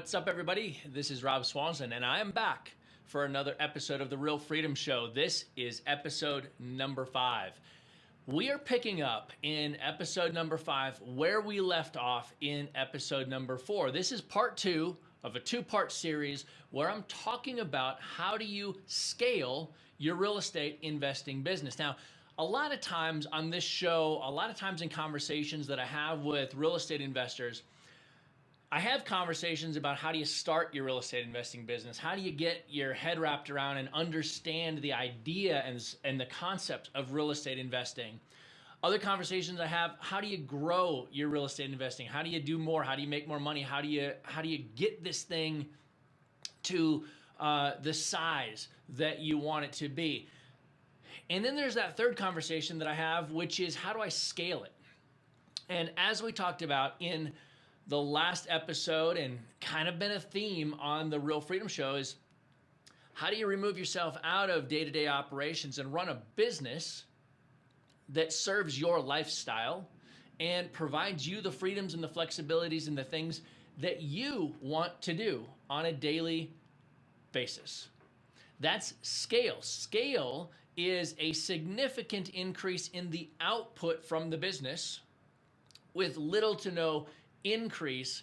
What's up, everybody? This is Rob Swanson, and I am back for another episode of The Real Freedom Show. This is episode number 5. We are picking up in episode number 5 where we left off in episode number 4. This is part 2 of a 2-part series where I'm talking about how do you scale your real estate investing business. Now, a lot of times on this show, a lot of times in conversations that I have with real estate investors, I have conversations about how do you start your real estate investing business? How do you get your head wrapped around and understand the idea and the concept of real estate investing? Other conversations I have, how do you grow your real estate investing? How do you do more? How do you make more money? How do you get this thing to the size that you want it to be? And then there's that third conversation that I have, which is how do I scale it? And as we talked about in the last episode, and kind of been a theme on the Real Freedom Show, is how do you remove yourself out of day-to-day operations and run a business that serves your lifestyle and provides you the freedoms and the flexibilities and the things that you want to do on a daily basis. That's scale. Scale is a significant increase in the output from the business with little to no increase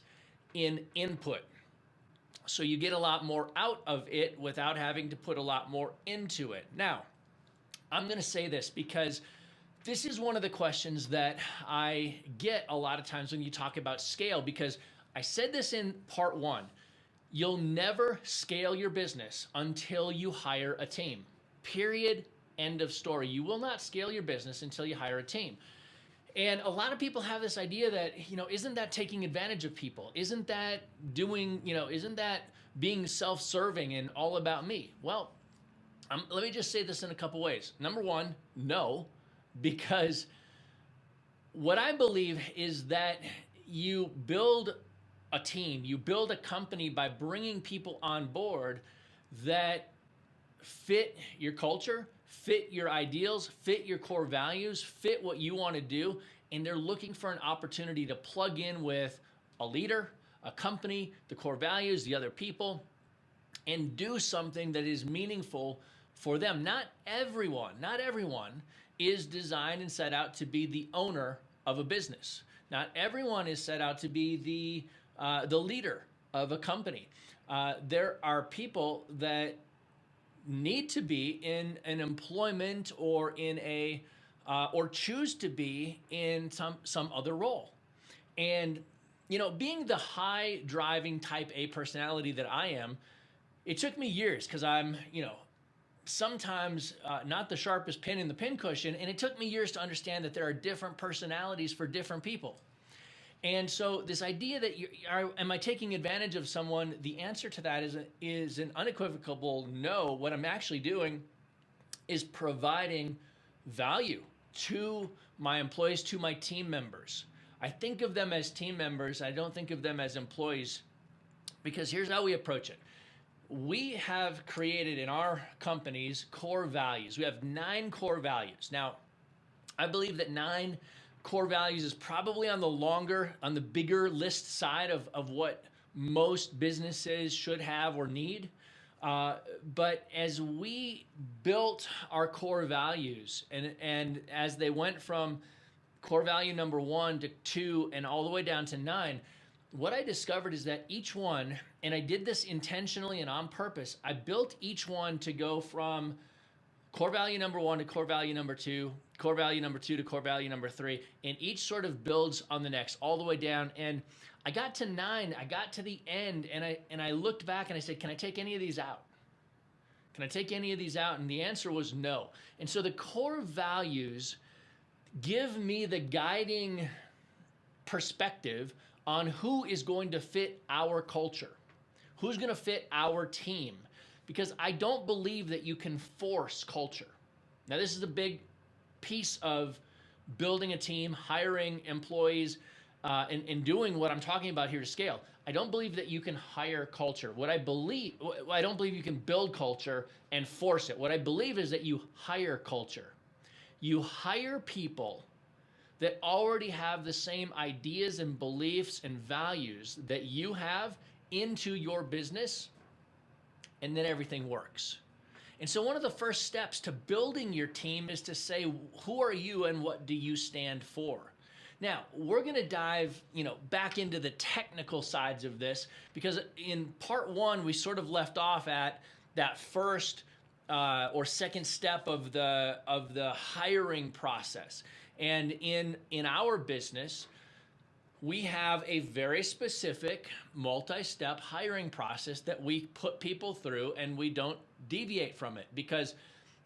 in input. So you get a lot more out of it without having to put a lot more into it. Now, I'm going to say this because this is one of the questions that I get a lot of times when you talk about scale, because I said this in part 1. You'll never scale your business until you hire a team. Period. End of story. You will not scale your business until you hire a team. And a lot of people have this idea that, isn't that taking advantage of people? Isn't that isn't that being self-serving and all about me? Well, let me just say this in a couple ways. Number one, no, because what I believe is that you build a team, you build a company by bringing people on board that fit your culture, fit your ideals, fit your core values, fit what you want to do, and they're looking for an opportunity to plug in with a leader, a company, the core values, the other people, and do something that is meaningful for them. Not everyone is designed and set out to be the owner of a business. Not everyone is set out to be the leader of a company. There are people that need to be in an employment or in a or choose to be in some other role. And being the high driving type A personality that I am, it took me years, because I'm sometimes not the sharpest pin in the pincushion, and it took me years to understand that there are different personalities for different people. And so this idea that am I taking advantage of someone? The answer to that is an unequivocal no. What I'm actually doing is providing value to my employees, to my team members. I think of them as team members. I don't think of them as employees, because here's how we approach it. We have created in our companies core values. We have 9 core values. Now, I believe that 9 core values is probably on the bigger list side of what most businesses should have or need. But as we built our core values and as they went from core value number 1 to 2 and all the way down to 9, what I discovered is that each one, and I did this intentionally and on purpose, I built each one to go from core value number 1 to core value number 2, core value number 2 to core value number 3, and each sort of builds on the next all the way down. And I got to 9, I got to the end, and I looked back and I said, can I take any of these out? Can I take any of these out? And the answer was no. And so the core values give me the guiding perspective on who is going to fit our culture, who's going to fit our team. Because I don't believe that you can force culture. Now, this is a big piece of building a team, hiring employees, and doing what I'm talking about here to scale. I don't believe that you can hire culture. I don't believe you can build culture and force it. What I believe is that you hire culture. You hire people that already have the same ideas and beliefs and values that you have, into your business, and then everything works. And so one of the first steps to building your team is to say, who are you and what do you stand for? Now, we're going to dive, back into the technical sides of this, because in part one, we sort of left off at that first or second step of the hiring process. And in our business, we have a very specific multi-step hiring process that we put people through, and we don't deviate from it, because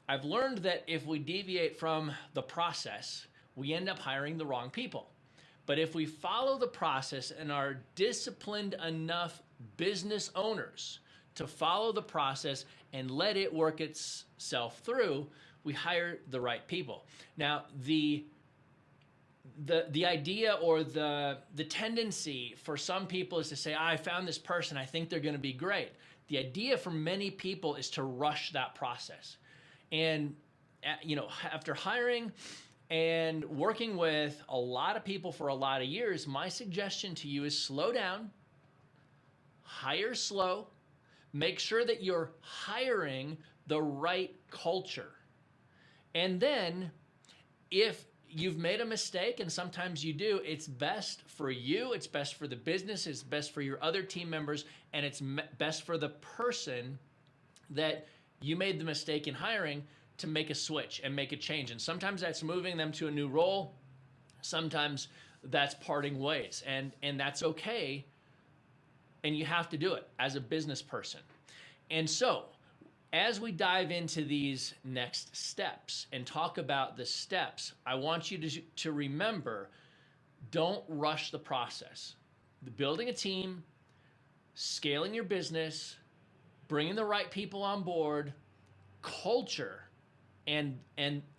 I've learned that if we deviate from the process, we end up hiring the wrong people. But if we follow the process and are disciplined enough business owners to follow the process and let it work itself through, we hire the right people. Now, the idea or the tendency for some people is to say, I found this person, I think they're going to be great. The idea for many people is to rush that process. And, after hiring and working with a lot of people for a lot of years, my suggestion to you is slow down, hire slow, make sure that you're hiring the right culture. And then if you've made a mistake, and sometimes you do, it's best for you, it's best for the business, it's best for your other team members, and it's best for the person that you made the mistake in hiring to make a switch and make a change. And sometimes that's moving them to a new role. Sometimes that's parting ways, and that's okay. And you have to do it as a business person. And so, as we dive into these next steps and talk about the steps, I want you to remember, don't rush the process. Building a team, scaling your business, bringing the right people on board, culture, and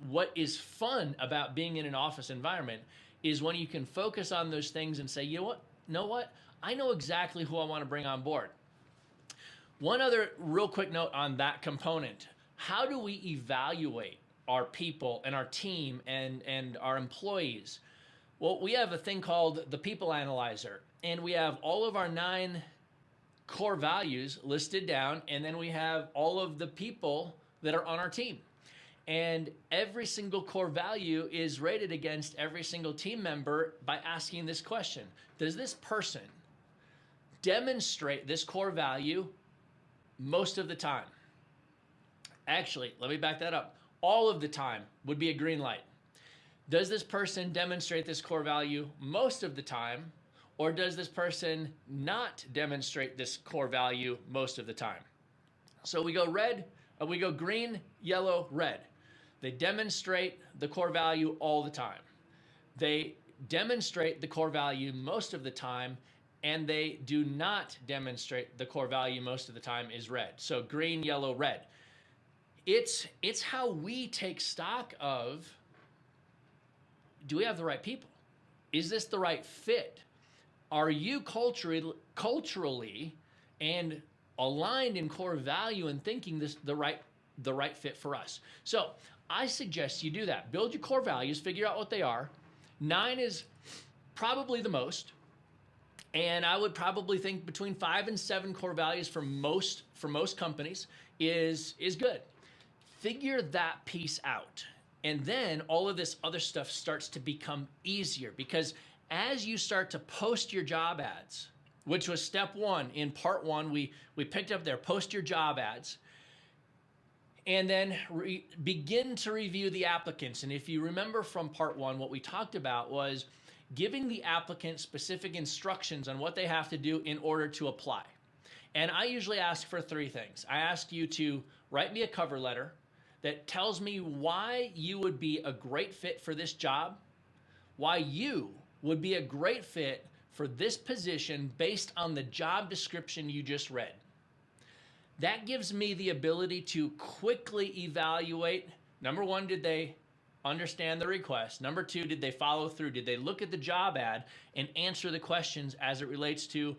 what is fun about being in an office environment is when you can focus on those things and say, you know what? I know exactly who I want to bring on board. One other real quick note on that component. How do we evaluate our people and our team and our employees? Well, we have a thing called the People Analyzer, and we have all of our 9 core values listed down, and then we have all of the people that are on our team. And every single core value is rated against every single team member by asking this question. Does this person demonstrate this core value most of the time? Actually, let me back that up. All of the time would be a green light. Does this person demonstrate this core value most of the time, or does this person not demonstrate this core value most of the time? So we go green, yellow, red. They demonstrate the core value all the time. They demonstrate the core value most of the time, and they do not demonstrate the core value most of the time is red. So green, yellow, red. It's how we take stock of, do we have the right people? Is this the right fit? Are you culturally and aligned in core value and thinking this the right fit for us? So I suggest you do that. Build your core values, figure out what they are. 9 is probably the most. And I would probably think between 5 and 7 core values for most companies is good. Figure that piece out. And then all of this other stuff starts to become easier, because as you start to post your job ads, which was step 1 in part 1, we picked up there, post your job ads, and then begin to review the applicants. And if you remember from part 1, what we talked about was giving the applicant specific instructions on what they have to do in order to apply. And I usually ask for 3 things. I ask you to write me a cover letter that tells me why you would be a great fit for this job, why you would be a great fit for this position based on the job description you just read. That gives me the ability to quickly evaluate, number 1, did they understand the request? Number 2, did they follow through? Did they look at the job ad and answer the questions as it relates to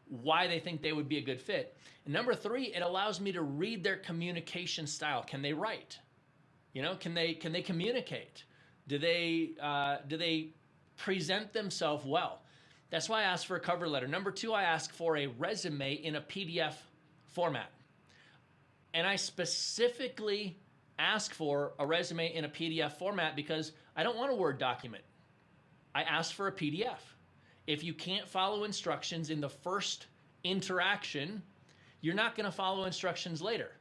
why they think they would be a good fit? And number 3, it allows me to read their communication style. Can they write? Can they communicate? Do they present themselves well? That's why I ask for a cover letter. Number two, I ask for a resume in a PDF format. And I specifically ask for a resume in a PDF format because I don't want a Word document. I ask for a PDF. If you can't follow instructions in the first interaction, you're not going to follow instructions later.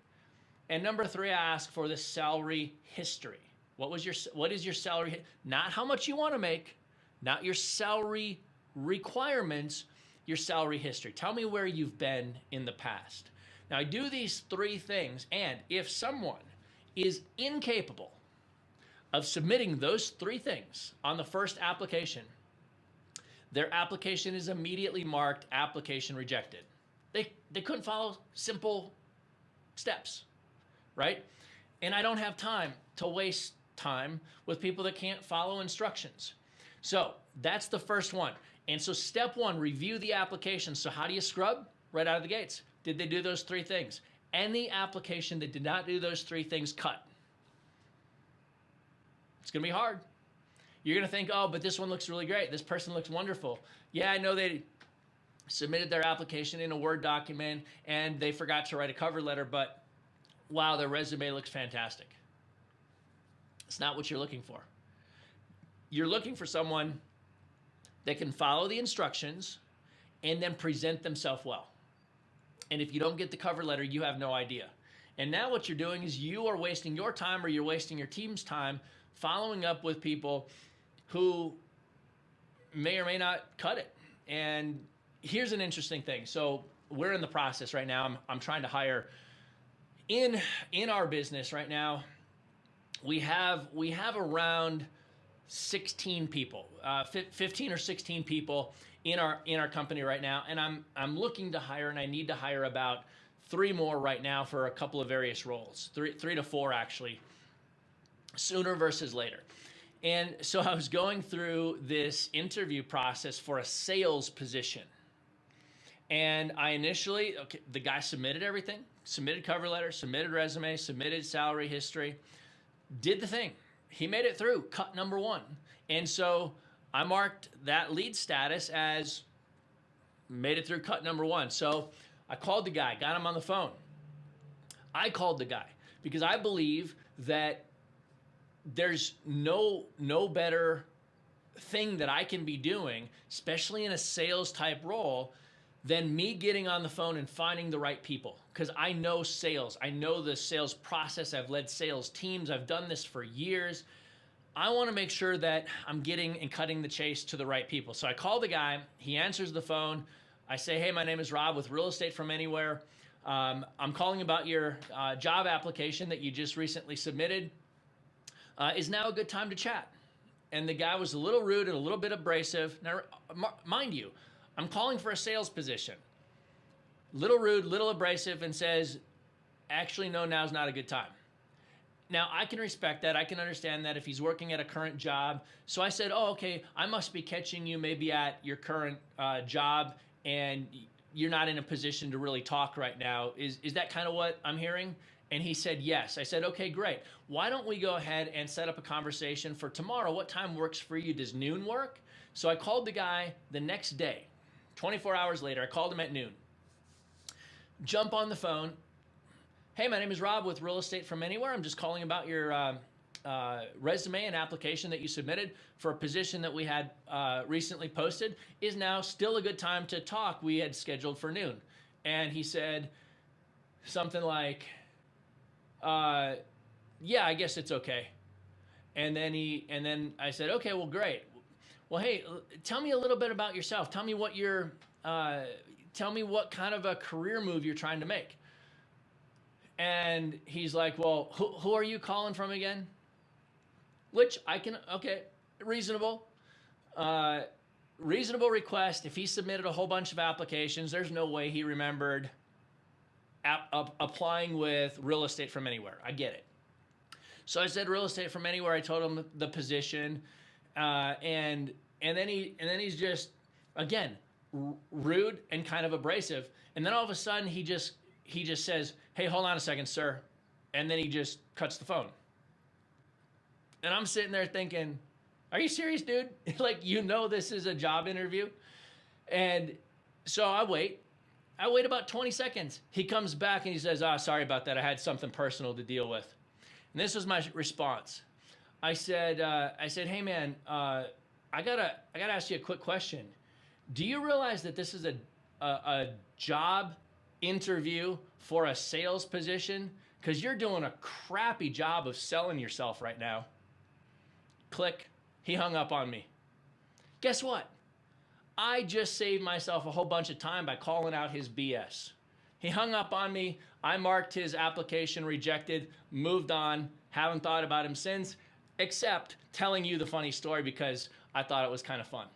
And number three, I ask for the salary history. What is your salary? Not how much you want to make, not your salary requirements, your salary history. Tell me where you've been in the past. Now, I do these three things, and if someone is incapable of submitting those three things on the first application, their application is immediately marked application rejected. They couldn't follow simple steps, right? And I don't have time to waste time with people that can't follow instructions. So that's the first one. And so step one, review the application. So how do you scrub? Right out of the gates. Did they do those three things? Any application that did not do those three things, cut. It's going to be hard. You're going to think, oh, but this one looks really great. This person looks wonderful. Yeah, I know they submitted their application in a Word document and they forgot to write a cover letter, but wow, their resume looks fantastic. It's not what you're looking for. You're looking for someone that can follow the instructions and then present themselves well. And if you don't get the cover letter, you have no idea. And now what you're doing is you are wasting your time, or you're wasting your team's time following up with people who may or may not cut it. And here's an interesting thing. So we're in the process right now. I'm trying to hire in our business right now. We have around 16 people, 15 or 16 people in our company right now, and I'm looking to hire, and I need to hire about 3 more right now for a couple of various roles, 3 to 4 actually, sooner versus later. And so I was going through this interview process for a sales position, and I initially, the guy submitted everything, submitted cover letter, submitted resume, submitted salary history, did the thing. He made it through cut number 1. And so I marked that lead status as made it through cut number 1. So I called the guy, got him on the phone. I called the guy because I believe that there's no better thing that I can be doing, especially in a sales type role, than me getting on the phone and finding the right people. Because I know sales. I know the sales process. I've led sales teams. I've done this for years. I want to make sure that I'm getting and cutting the chase to the right people. So I call the guy. He answers the phone. I say, hey, my name is Rob with Real Estate From Anywhere. I'm calling about your job application that you just recently submitted. Is now a good time to chat? And the guy was a little rude and a little bit abrasive. Now, mind you, I'm calling for a sales position. Little rude, little abrasive, and says, actually, no, now's not a good time. Now, I can respect that. I can understand that if he's working at a current job. So I said, oh, okay, I must be catching you maybe at your current job, and you're not in a position to really talk right now. Is that kind of what I'm hearing? And he said, yes. I said, okay, great. Why don't we go ahead and set up a conversation for tomorrow? What time works for you? Does noon work? So I called the guy the next day. 24 hours later, I called him at noon. Jump on the phone. Hey, my name is Rob with Real Estate From Anywhere. I'm just calling about your resume and application that you submitted for a position that we had recently posted. Is now still a good time to talk? We had scheduled for noon. And he said something like, yeah, I guess it's okay. And then I said, okay, well, great. Well, hey, tell me a little bit about yourself. Tell me what tell me what kind of a career move you're trying to make. And he's like, well, who are you calling from again? Which okay, reasonable. Reasonable request. If he submitted a whole bunch of applications, there's no way he remembered applying with Real Estate From Anywhere. I get it. So I said Real Estate From Anywhere. I told him the position. And then he's just, again, rude and kind of abrasive. And then all of a sudden he just says, hey, hold on a second, sir. And then he just cuts the phone. And I'm sitting there thinking, are you serious, dude? Like, this is a job interview. And so I wait about 20 seconds. He comes back and he says, sorry about that. I had something personal to deal with. And this was my response. I said, hey man, I gotta ask you a quick question. Do you realize that this is a job interview for a sales position? Because you're doing a crappy job of selling yourself right now. Click. He hung up on me. Guess what? I just saved myself a whole bunch of time by calling out his BS. He hung up on me. I marked his application rejected, moved on, haven't thought about him since, except telling you the funny story because I thought it was kind of fun.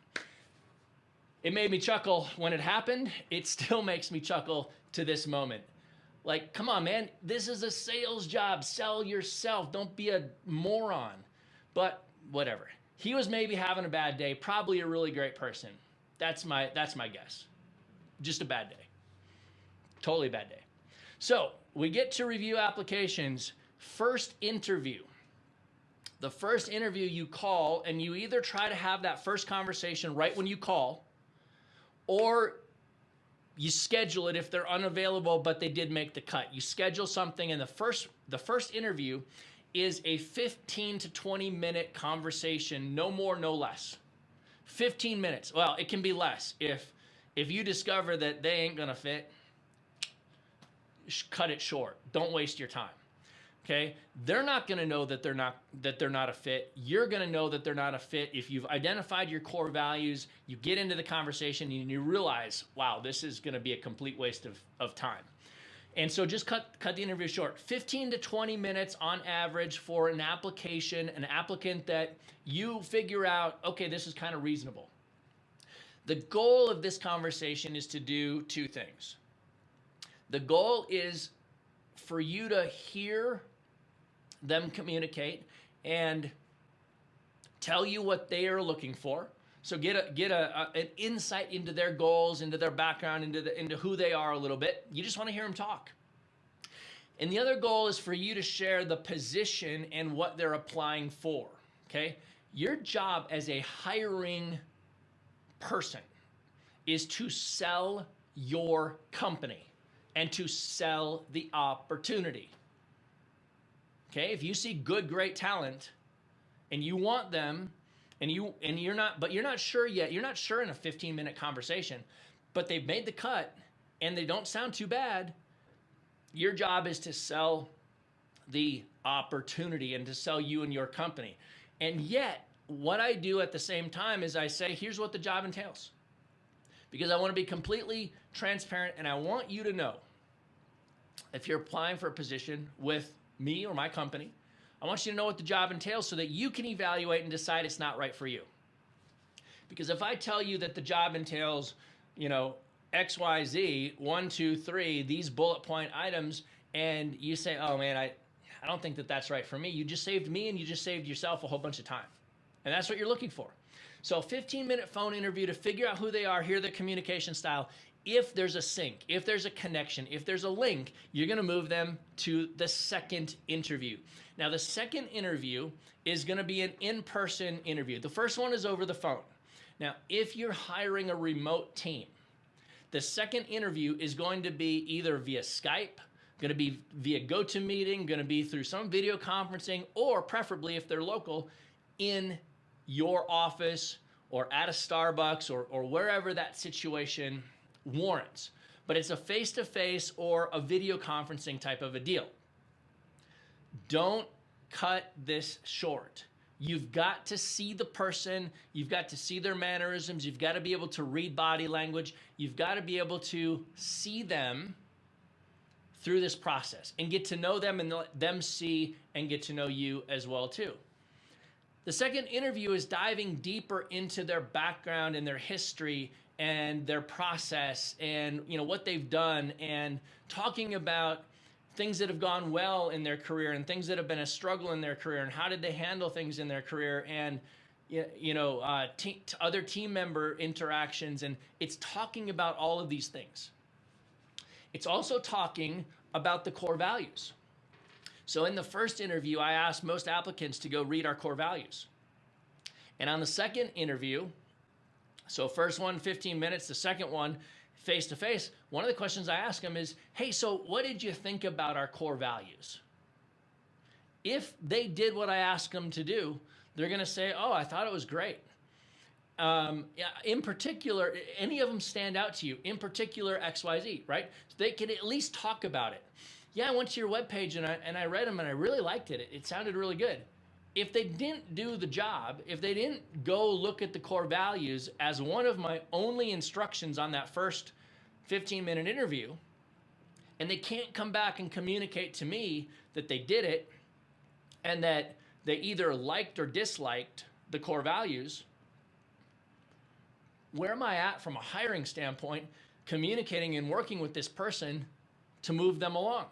It made me chuckle when it happened. It still makes me chuckle to this moment. Like, come on, man. This is a sales job. Sell yourself. Don't be a moron. But whatever. He was maybe having a bad day. Probably a really great person. That's my guess. Just a bad day. Totally a bad day. So we get to review applications. First interview. The first interview you call, and you either try to have that first conversation right when you call, or you schedule it if they're unavailable, but they did make the cut. You schedule something, and the first interview is a 15 to 20 minute conversation, no more, no less. 15 minutes. Well, it can be less. If you discover that they ain't gonna fit, cut it short. Don't waste your time. Okay? They're not gonna know that they're not a fit. You're gonna know that they're not a fit if you've identified your core values, you get into the conversation and you realize, wow, this is gonna be a complete waste of time. And so just cut the interview short. 15 to 20 minutes on average for an applicant that you figure out, okay, this is kind of reasonable. The goal of this conversation is to do two things. The goal is for you to hear them communicate and tell you what they are looking for. So get an insight into their goals, into their background, into who they are a little bit. You just want to hear them talk. And the other goal is for you to share the position and what they're applying for. Okay? Your job as a hiring person is to sell your company and to sell the opportunity. Okay? If you see good, great talent and you want them, and you're not sure yet. You're not sure in a 15-minute conversation, but they've made the cut and they don't sound too bad. Your job is to sell the opportunity and to sell you and your company. And yet, what I do at the same time is I say, here's what the job entails. Because I want to be completely transparent and I want you to know if you're applying for a position with me or my company, I want you to know what the job entails so that you can evaluate and decide it's not right for you. Because if I tell you that the job entails, X, Y, Z, 1, 2, 3, these bullet point items, and you say, oh man, I don't think that's right for me. You just saved me and you just saved yourself a whole bunch of time. And that's what you're looking for. So a 15-minute phone interview to figure out who they are, hear their communication style. If there's a sync, if there's a connection, if there's a link, you're going to move them to the second interview. Now, the second interview is going to be an in-person interview. The first one is over the phone. Now, if you're hiring a remote team, the second interview is going to be either via Skype, going to be via GoToMeeting, going to be through some video conferencing, or preferably if they're local, in your office or at a Starbucks or wherever that situation warrants. But it's a face-to-face or a video conferencing type of a deal. Don't cut this short. You've got to see the person. You've got to see their mannerisms. You've got to be able to read body language. You've got to be able to see them through this process and get to know them and let them see and get to know you as well too. The second interview is diving deeper into their background and their history and their process and what they've done and talking about things that have gone well in their career and things that have been a struggle in their career and how did they handle things in their career and other team member interactions, and it's talking about all of these things. It's also talking about the core values. So in the first interview, I asked most applicants to go read our core values. And on the second interview, So first one, 15 minutes. The second one, face-to-face. One of the questions I ask them is, hey, so what did you think about our core values? If they did what I asked them to do, they're going to say, oh, I thought it was great. In particular, any of them stand out to you? In particular, XYZ, right? So they can at least talk about it. Yeah, I went to your webpage and I read them and I really liked it. It sounded really good. If they didn't do the job, if they didn't go look at the core values as one of my only instructions on that first 15-minute interview, and they can't come back and communicate to me that they did it and that they either liked or disliked the core values, where am I at from a hiring standpoint, communicating and working with this person to move them along?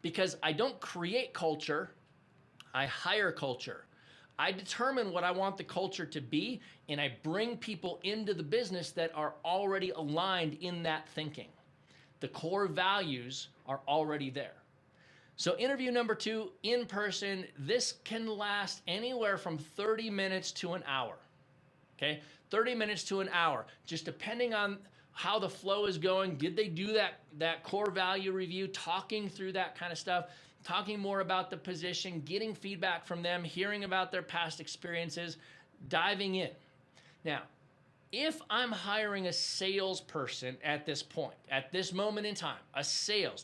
Because I don't create culture, I hire culture. I determine what I want the culture to be, and I bring people into the business that are already aligned in that thinking. The core values are already there. So interview number 2, in person, this can last anywhere from 30 minutes to an hour, okay? 30 minutes to an hour, just depending on how the flow is going. Did they do that core value review, talking through that kind of stuff, talking more about the position, getting feedback from them, hearing about their past experiences, diving in. Now, if I'm hiring a salesperson at this point, at this moment in time,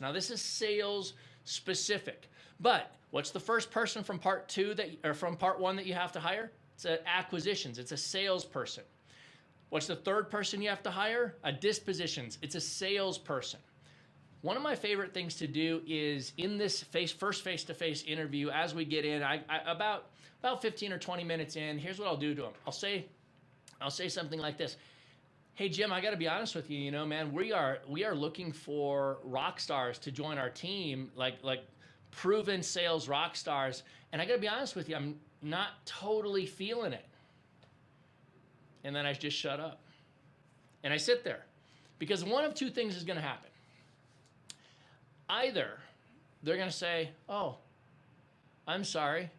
now this is sales specific, but what's the first person from part 1 that you have to hire? It's acquisitions, it's a salesperson. What's the third person you have to hire? A dispositions, it's a salesperson. One of my favorite things to do is in this first face-to-face interview, as we get in, about 15 or 20 minutes in, here's what I'll do to them. I'll say something like this. Hey, Jim, I got to be honest with you, man, we are looking for rock stars to join our team, like proven sales rock stars. And I got to be honest with you, I'm not totally feeling it. And then I just shut up. And I sit there. Because one of two things is going to happen. Either they're going to say, oh, I'm sorry.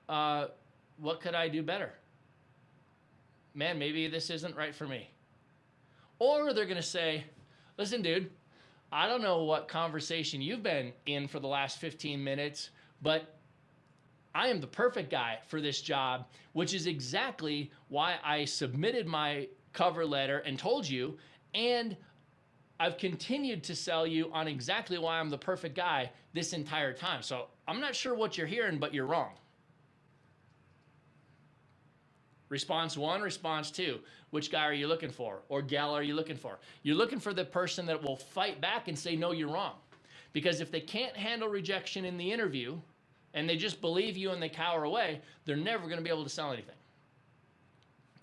What could I do better? Man, maybe this isn't right for me. Or they're going to say, listen, dude, I don't know what conversation you've been in for the last 15 minutes, but I am the perfect guy for this job, which is exactly why I submitted my cover letter and told you, and I've continued to sell you on exactly why I'm the perfect guy this entire time. So I'm not sure what you're hearing, but you're wrong. Response 1, response 2. Which guy are you looking for? Or gal are you looking for? You're looking for the person that will fight back and say, no, you're wrong. Because if they can't handle rejection in the interview and they just believe you and they cower away, they're never going to be able to sell anything.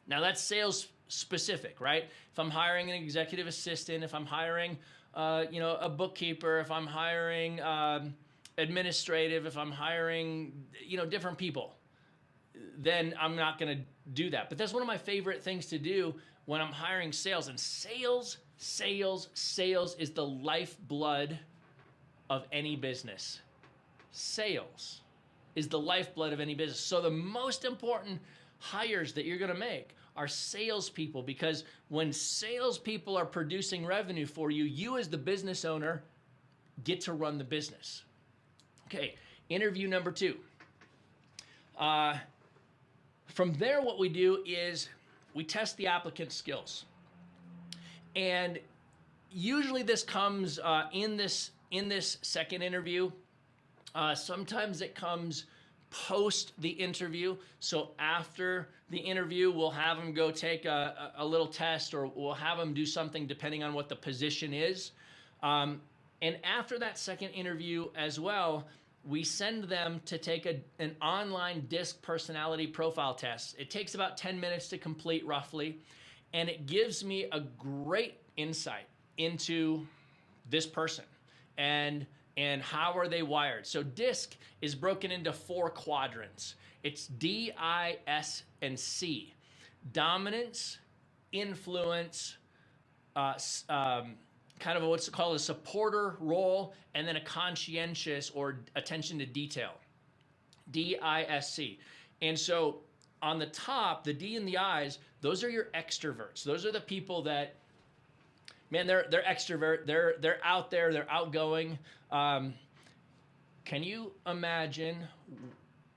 Now that's sales specific, right? If I'm hiring an executive assistant, if I'm hiring a bookkeeper, if I'm hiring administrative, if I'm hiring different people, then I'm not going to do that. But that's one of my favorite things to do when I'm hiring sales. And sales is the lifeblood of any business. Sales is the lifeblood of any business. So the most important hires that you're going to make are salespeople, because when salespeople are producing revenue for you, you as the business owner get to run the business. Okay, interview number 2. From there, what we do is we test the applicant's skills. And usually this comes in this second interview. Sometimes it comes post the interview. So after the interview, we'll have them go take a little test, or we'll have them do something depending on what the position is. And after that second interview as well, we send them to take an online DISC personality profile test. It takes about 10 minutes to complete roughly, and it gives me a great insight into this person and how are they wired. So DISC is broken into 4 quadrants. It's D, I, S, and C. Dominance, influence, kind of what's called a supporter role, and then a conscientious or attention to detail, DISC. And so on the top, the D and the I's, those are your extroverts. Those are the people that, man, they're extrovert. They're out there. They're outgoing. Can you imagine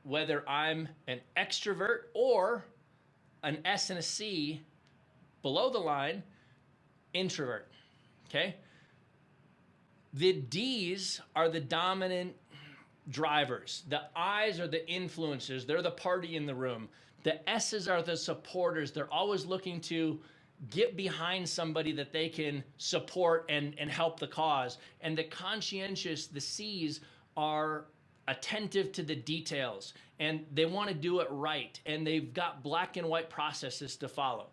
whether I'm an extrovert or an S and a C below the line, introvert? Okay. The D's are the dominant drivers. The I's are the influencers. They're the party in the room. The S's are the supporters. They're always looking to get behind somebody that they can support and help the cause. And the conscientious, the C's, are attentive to the details, and they want to do it right, and they've got black and white processes to follow.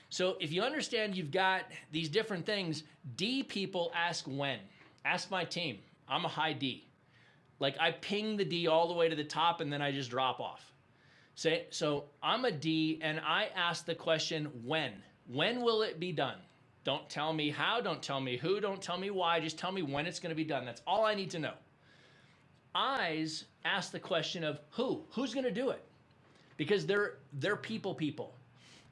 So if you understand you've got these different things, D people ask when. Ask my team. I'm a high D. Like, I ping the D all the way to the top, and then I just drop off. So I'm a D, and I ask the question, when? When will it be done? Don't tell me how, don't tell me who, don't tell me why, just tell me when it's going to be done. That's all I need to know. I's ask the question of who's going to do it, because they're people,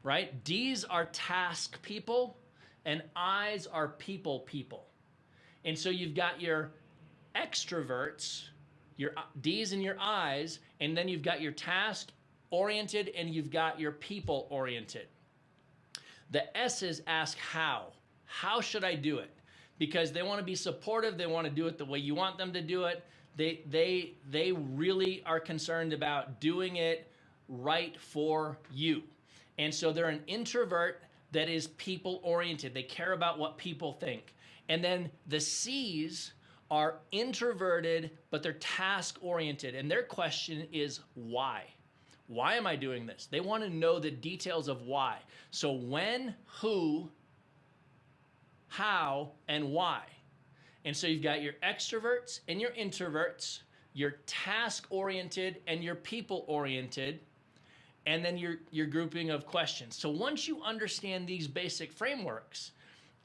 right? D's are task people, and I's are people. And so you've got your extroverts, your D's and your I's, and then you've got your task oriented and you've got your people oriented. The S's ask how. How should I do it? Because they want to be supportive. They want to do it the way you want them to do it. They really are concerned about doing it right for you. And so they're an introvert that is people oriented. They care about what people think. And then the C's are introverted, but they're task oriented. And their question is why? Why am I doing this? They want to know the details of why. So when, who, how, and why. And so you've got your extroverts and your introverts, your task-oriented and your people-oriented, and then your grouping of questions. So once you understand these basic frameworks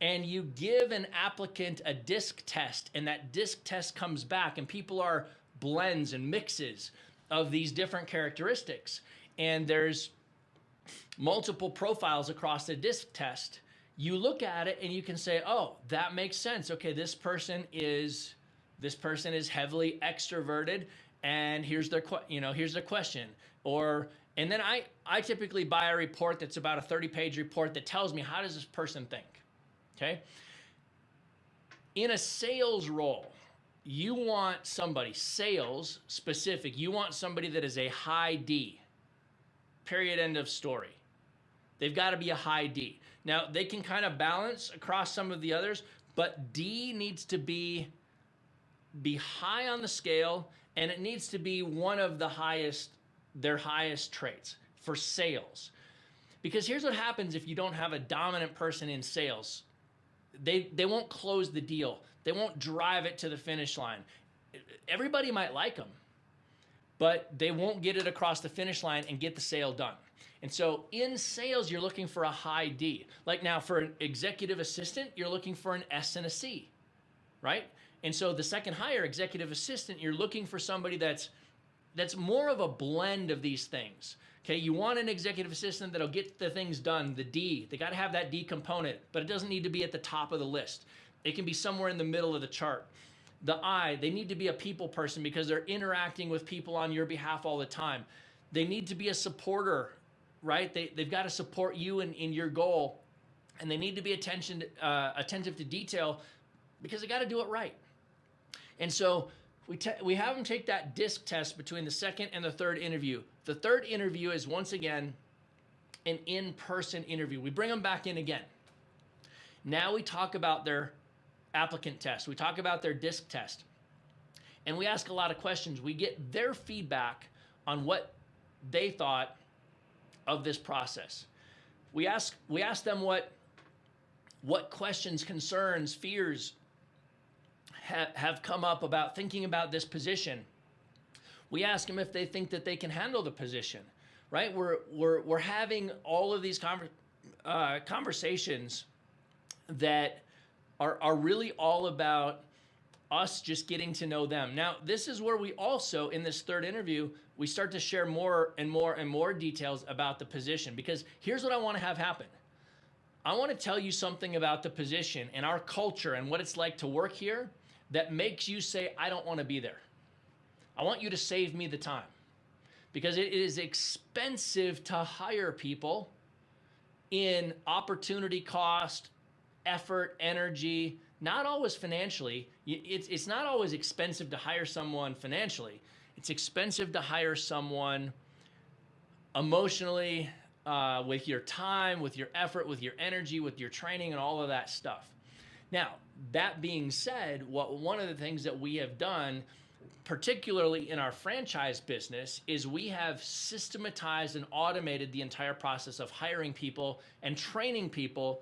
and you give an applicant a disc test, and that disc test comes back, and people are blends and mixes of these different characteristics, and there's multiple profiles across the disc test, you look at it and you can say, oh, that makes sense. Okay, this person is heavily extroverted, and here's their question. And then I typically buy a report that's about a 30-page report that tells me, how does this person think? Okay? In a sales role, you want somebody, sales specific, you want somebody that is a high D. Period, end of story. They've got to be a high D. Now, they can kind of balance across some of the others, but D needs to be high on the scale, and it needs to be one of their highest traits for sales. Because here's what happens if you don't have a dominant person in sales. They won't close the deal. They won't drive it to the finish line. Everybody might like them, but they won't get it across the finish line and get the sale done. And so in sales, you're looking for a high D. Like now for an executive assistant, you're looking for an S and a C, right? And so the second higher, executive assistant, you're looking for somebody that's more of a blend of these things. Okay, you want an executive assistant that'll get the things done, the D. They got to have that D component, but it doesn't need to be at the top of the list. It can be somewhere in the middle of the chart. The I, they need to be a people person because they're interacting with people on your behalf all the time. They need to be a supporter, right? They've got to support you in your goal, and they need to be attentive to detail because they got to do it right. And so we have them take that disc test between the second and the third interview. The third interview is, once again, an in-person interview. We bring them back in again. Now we talk about their applicant test. We talk about their disc test. And we ask a lot of questions. We get their feedback on what they thought of this process. We ask them what questions, concerns, fears have come up about thinking about this position. We ask them if they think that they can handle the position, right? We're having all of these conversations that are really all about us just getting to know them. Now, this is where we also, in this third interview, we start to share more and more and more details about the position, because here's what I want to have happen. I want to tell you something about the position and our culture and what it's like to work here that makes you say, I don't want to be there. I want you to save me the time, because it is expensive to hire people in opportunity cost, effort, energy, not always financially. It's not always expensive to hire someone financially. It's expensive to hire someone emotionally, with your time, with your effort, with your energy, with your training, and all of that stuff. Now, that being said, one of the things that we have done, particularly in our franchise business, is we have systematized and automated the entire process of hiring people and training people,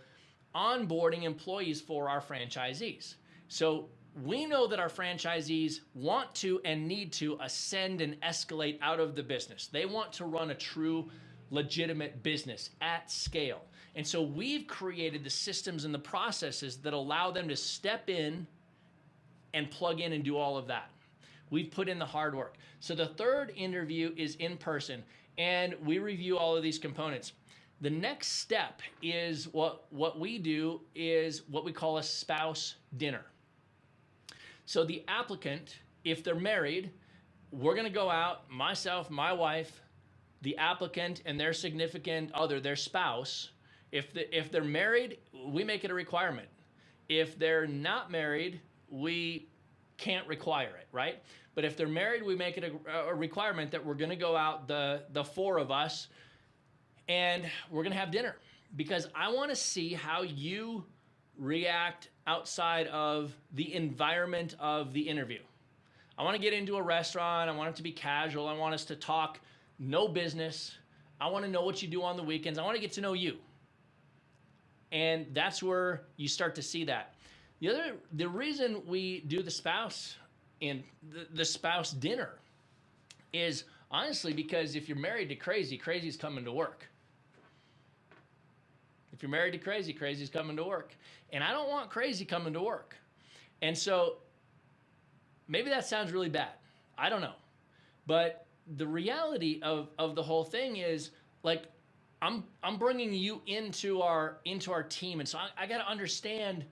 onboarding employees for our franchisees. So we know that our franchisees want to and need to ascend and escalate out of the business. They want to run a true, legitimate business at scale. And so we've created the systems and the processes that allow them to step in and plug in and do all of that. We've put in the hard work. So the third interview is in person, and we review all of these components. The next step is what we do is what we call a spouse dinner. So the applicant, if they're married, we're going to go out, myself, my wife, the applicant, and their significant other, their spouse. If they're married, we make it a requirement. If they're not married, we can't require it, right? But if they're married, we make it a requirement that we're going to go out, the four of us, and we're going to have dinner, because I want to see how you react outside of the environment of the interview. I want to get into a restaurant. I want it to be casual. I want us to talk no business. I want to know what you do on the weekends. I want to get to know you. And that's where you start to see that. The reason we do the spouse and the spouse dinner is honestly because if you're married to crazy, crazy's coming to work. If you're married to crazy, crazy's coming to work. And I don't want crazy coming to work. And so maybe that sounds really bad. I don't know. But the reality of the whole thing is, like, I'm bringing you into our team. And so I got to understand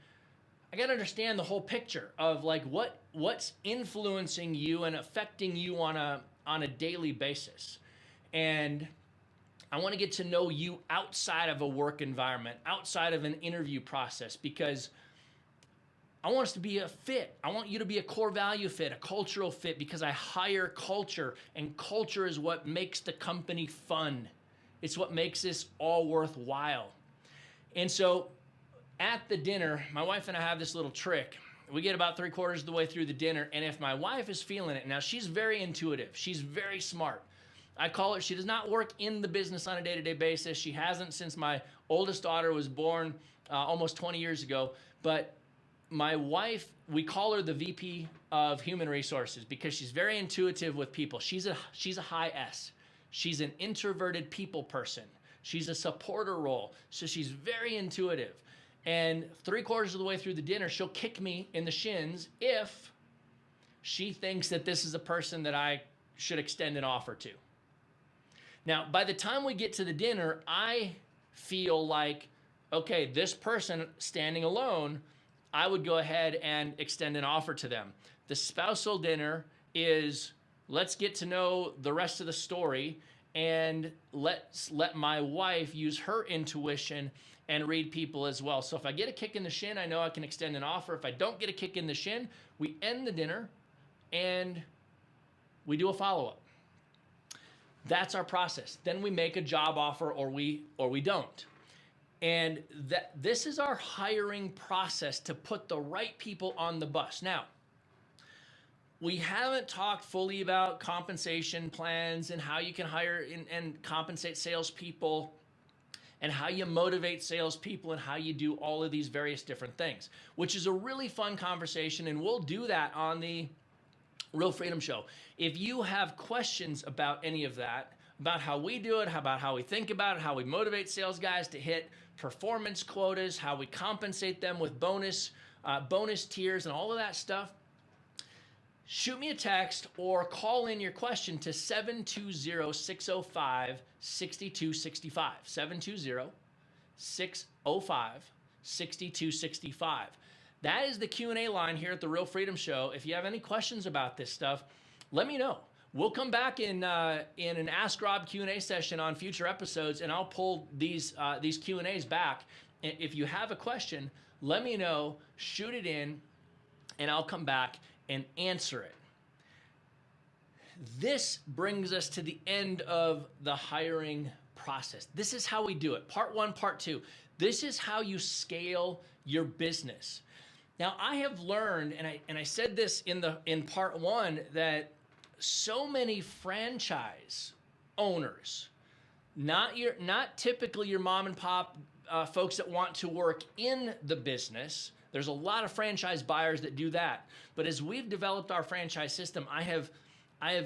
the whole picture of like what's influencing you and affecting you on a daily basis. And I want to get to know you outside of a work environment, outside of an interview process, because I want us to be a fit. I want you to be a core value fit, a cultural fit, because I hire culture, and culture is what makes the company fun. It's what makes this all worthwhile. And so at the dinner, my wife and I have this little trick. We get about 3/4 of the way through the dinner, and if my wife is feeling it, now she's very intuitive. She's very smart. I call it, she does not work in the business on a day-to-day basis. She hasn't since my oldest daughter was born almost 20 years ago. But my wife, we call her the VP of Human Resources because she's very intuitive with people. She's a high S. She's an introverted people person. She's a supporter role. So she's very intuitive. And 3/4 of the way through the dinner, she'll kick me in the shins if she thinks that this is a person that I should extend an offer to. Now, by the time we get to the dinner, I feel like, okay, this person standing alone, I would go ahead and extend an offer to them. The spousal dinner is, let's get to know the rest of the story, and let's let my wife use her intuition and read people as well. So if I get a kick in the shin, I know I can extend an offer. If I don't get a kick in the shin, we end the dinner and we do a follow-up. That's our process. Then we make a job offer or we don't. And this is our hiring process to put the right people on the bus. Now, we haven't talked fully about compensation plans and how you can hire and compensate salespeople and how you motivate salespeople and how you do all of these various different things, which is a really fun conversation, and we'll do that on the Real Freedom Show. If you have questions about any of that, about how we do it, about how we think about it, how we motivate sales guys to hit performance quotas, how we compensate them with bonus tiers and all of that stuff, shoot me a text or call in your question to 720-605-6265. 720-605-6265. That is the Q&A line here at The Real Freedom Show. If you have any questions about this stuff, let me know. We'll come back in an Ask Rob Q&A session on future episodes, and I'll pull these Q&As back. If you have a question, let me know, shoot it in, and I'll come back and answer it. This brings us to the end of the hiring process. This is how we do it. Part one, part two. This is how you scale your business. Now, I have learned, and I said this in part one, that so many franchise owners, not typically your mom and pop folks that want to work in the business. There's a lot of franchise buyers that do that. But as we've developed our franchise system, I have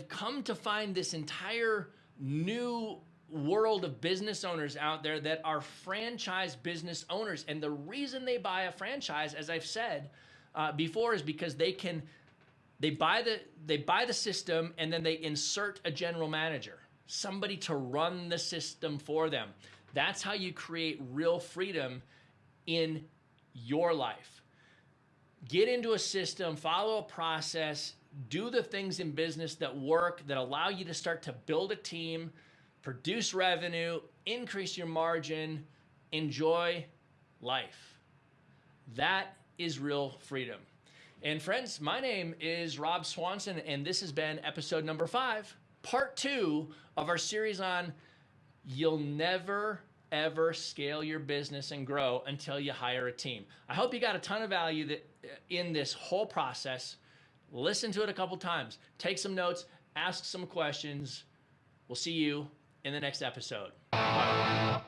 come to find this entire new world of business owners out there that are franchise business owners. And the reason they buy a franchise, as I've said before, is because they buy the system and then they insert a general manager, somebody to run the system for them. That's how you create real freedom in your life. Get into a system, follow a process, do the things in business that work, that allow you to start to build a team, produce revenue, increase your margin, enjoy life. That is real freedom. And friends, my name is Rob Swanson, and this has been episode number 5, part 2 of our series on you'll never, ever scale your business and grow until you hire a team. I hope you got a ton of value in this whole process. Listen to it a couple times. Take some notes. Ask some questions. We'll see you in the next episode. Bye.